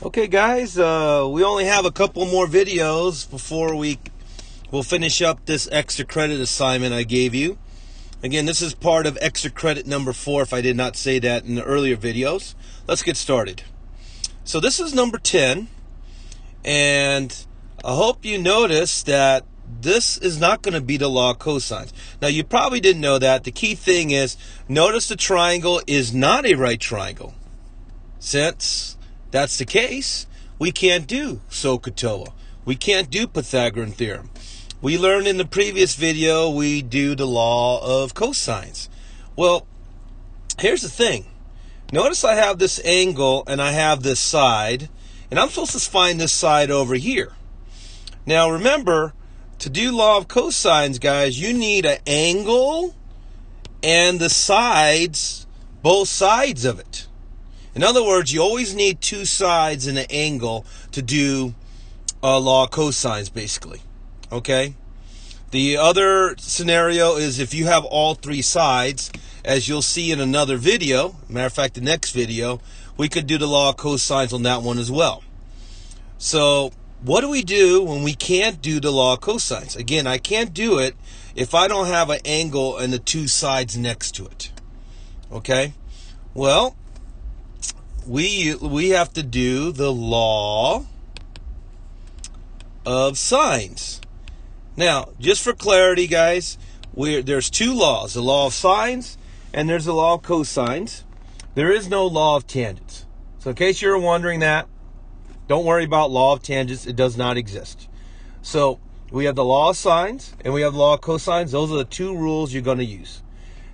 Okay, guys, we only have a couple more videos before we'll finish up this extra credit assignment I gave you. Again, this is part of extra credit number 4, if I did not say that in the earlier videos. Let's get started. So this is number 10, and I hope you notice that this is not going to be the law of cosines. Now, you probably didn't know that. The key thing is, notice the triangle is not a right triangle. Since that's the case, we can't do SOHCAHTOA. We can't do Pythagorean theorem. We learned in the previous video we do the law of cosines. Well, here's the thing. Notice I have this angle and I have this side, and I'm supposed to find this side over here. Now remember, to do law of cosines, guys, you need an angle and the sides, both sides of it. In other words, you always need two sides and an angle to do law of cosines, basically. Okay? The other scenario is if you have all three sides, as you'll see in another video, matter of fact, the next video, we could do the law of cosines on that one as well. So, what do we do when we can't do the law of cosines? Again, I can't do it if I don't have an angle and the two sides next to it. Okay? Well, we have to do the law of sines. Now, just for clarity, guys, there's two laws, the law of sines and there's the law of cosines. There is no law of tangents. So in case you're wondering that, don't worry about law of tangents. It does not exist. So we have the law of sines and we have the law of cosines. Those are the two rules you're going to use.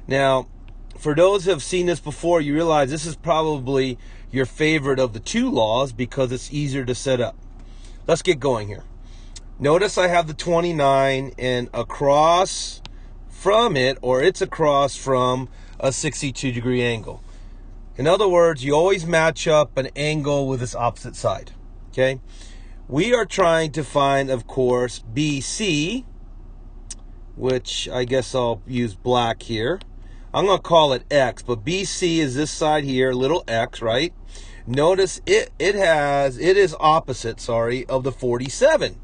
Now, for those who have seen this before, you realize this is probably your favorite of the two laws because it's easier to set up. Let's get going here. Notice I have the 29 and across from it, or it's across from a 62-degree angle. In other words, you always match up an angle with its opposite side. Okay? We are trying to find, of course, BC, which I guess I'll use black here. I'm going to call it X, but BC is this side here, little x, right? Notice it is opposite, of the 47.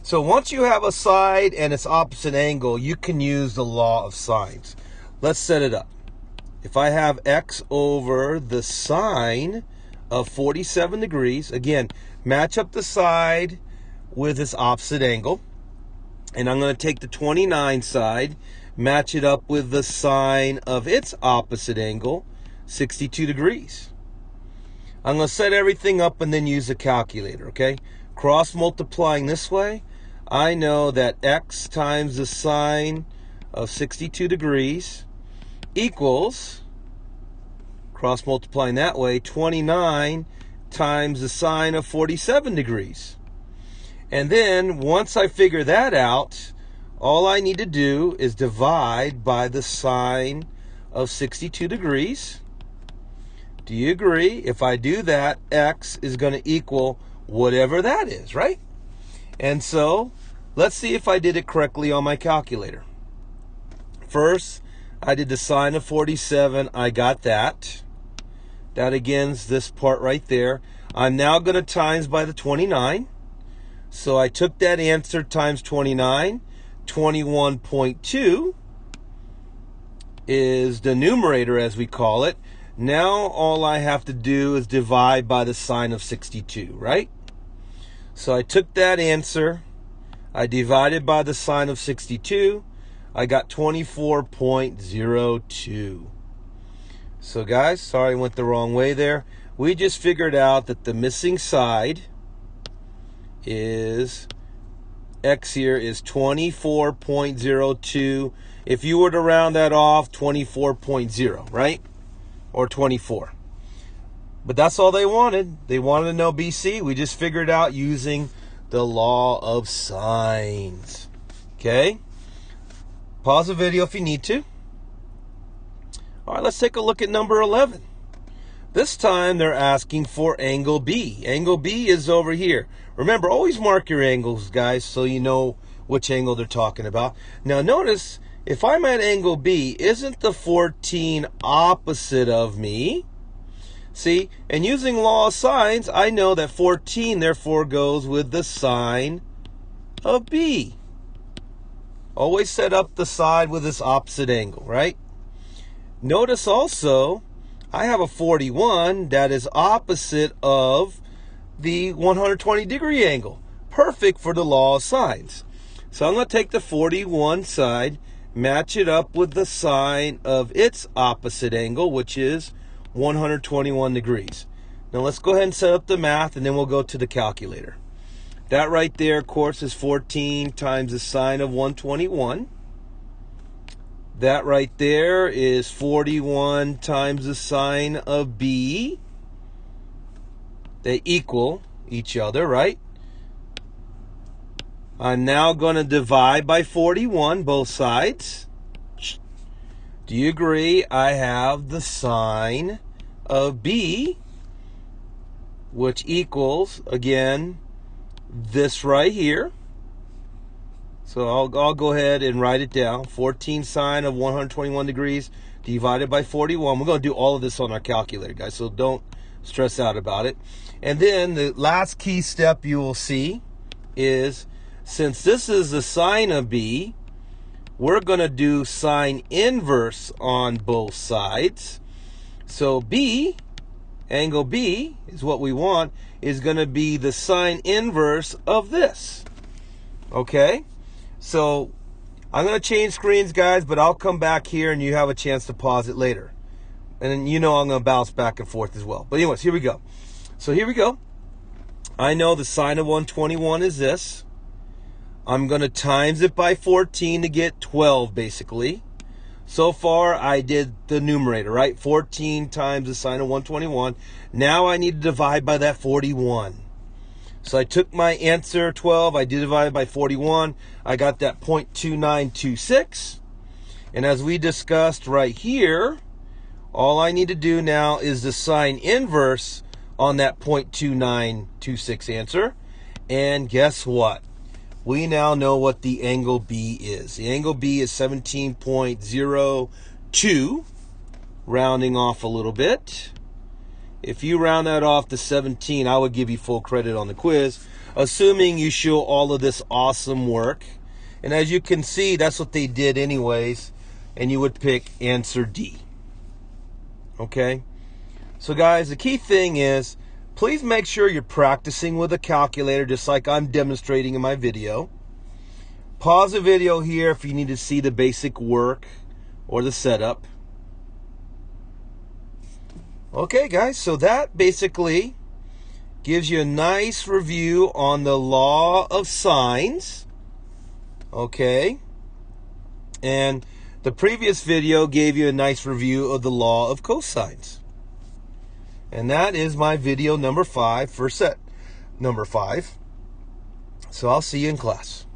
So once you have a side and its opposite angle, you can use the law of sines. Let's set it up. If I have X over the sine of 47 degrees, again, match up the side with its opposite angle. And I'm going to take the 29 side, match it up with the sine of its opposite angle, 62 degrees. I'm going to set everything up and then use a calculator, okay? Cross multiplying this way, I know that X times the sine of 62 degrees equals, cross multiplying that way, 29 times the sine of 47 degrees. And then once I figure that out, all I need to do is divide by the sine of 62 degrees. Do you agree? If I do that, X is going to equal whatever that is, right? And so, let's see if I did it correctly on my calculator. First, I did the sine of 47. I got that. That again is this part right there. I'm now going to times by the 29. So I took that answer times 29. 21.2 is the numerator, as we call it. Now all I have to do is divide by the sine of 62, right? So I took that answer, I divided by the sine of 62, I got 24.02. So guys, sorry I went the wrong way there. We just figured out that the missing side is, X here is 24.02. If you were to round that off, 24.0, right? Or 24. But that's all they wanted. They wanted to know BC. We just figured out using the law of sines. Okay? Pause the video if you need to. All right, let's take a look at number 11. This time they're asking for angle B. Angle B is over here. Remember, always mark your angles, guys, so you know which angle they're talking about. Now notice, if I'm at angle B, isn't the 14 opposite of me? See, and using law of sines, I know that 14 therefore goes with the sine of B. Always set up the side with this opposite angle, right? Notice also, I have a 41 that is opposite of the 120 degree angle. Perfect for the law of sines. So I'm going to take the 41 side, match it up with the sine of its opposite angle, which is 121 degrees. Now let's go ahead and set up the math, and then we'll go to the calculator. That right there, of course, is 14 times the sine of 121. That right there is 41 times the sine of B. They equal each other, right? I'm now going to divide by 41, both sides. Do you agree? I have the sine of B, which equals, again, this right here. So I'll go ahead and write it down. 14 sine of 121 degrees divided by 41. We're going to do all of this on our calculator, guys, so don't stress out about it. And then the last key step you will see is, since this is the sine of B, we're going to do sine inverse on both sides. So B, angle B, is what we want, is going to be the sine inverse of this. Okay? So I'm going to change screens, guys, but I'll come back here and you have a chance to pause it later. And then you know I'm going to bounce back and forth as well. But anyways, here we go. So here we go. I know the sine of 121 is this. I'm going to times it by 14 to get 12, basically. So far, I did the numerator, right? 14 times the sine of 121. Now I need to divide by that 41. So I took my answer, 12. I did divide by 41. I got that 0.2926. And as we discussed right here, all I need to do now is the sine inverse on that 0.2926 answer. And guess what? We now know what the angle B is. The angle B is 17.02, rounding off a little bit. If you round that off to 17, I would give you full credit on the quiz, assuming you show all of this awesome work. And as you can see, that's what they did anyways, and you would pick answer D. Okay? So guys, the key thing is, please make sure you're practicing with a calculator, just like I'm demonstrating in my video. Pause the video here if you need to see the basic work or the setup. Okay, guys, so that basically gives you a nice review on the law of sines. Okay? And the previous video gave you a nice review of the law of cosines. And that is my video number 5 for set number 5. So I'll see you in class.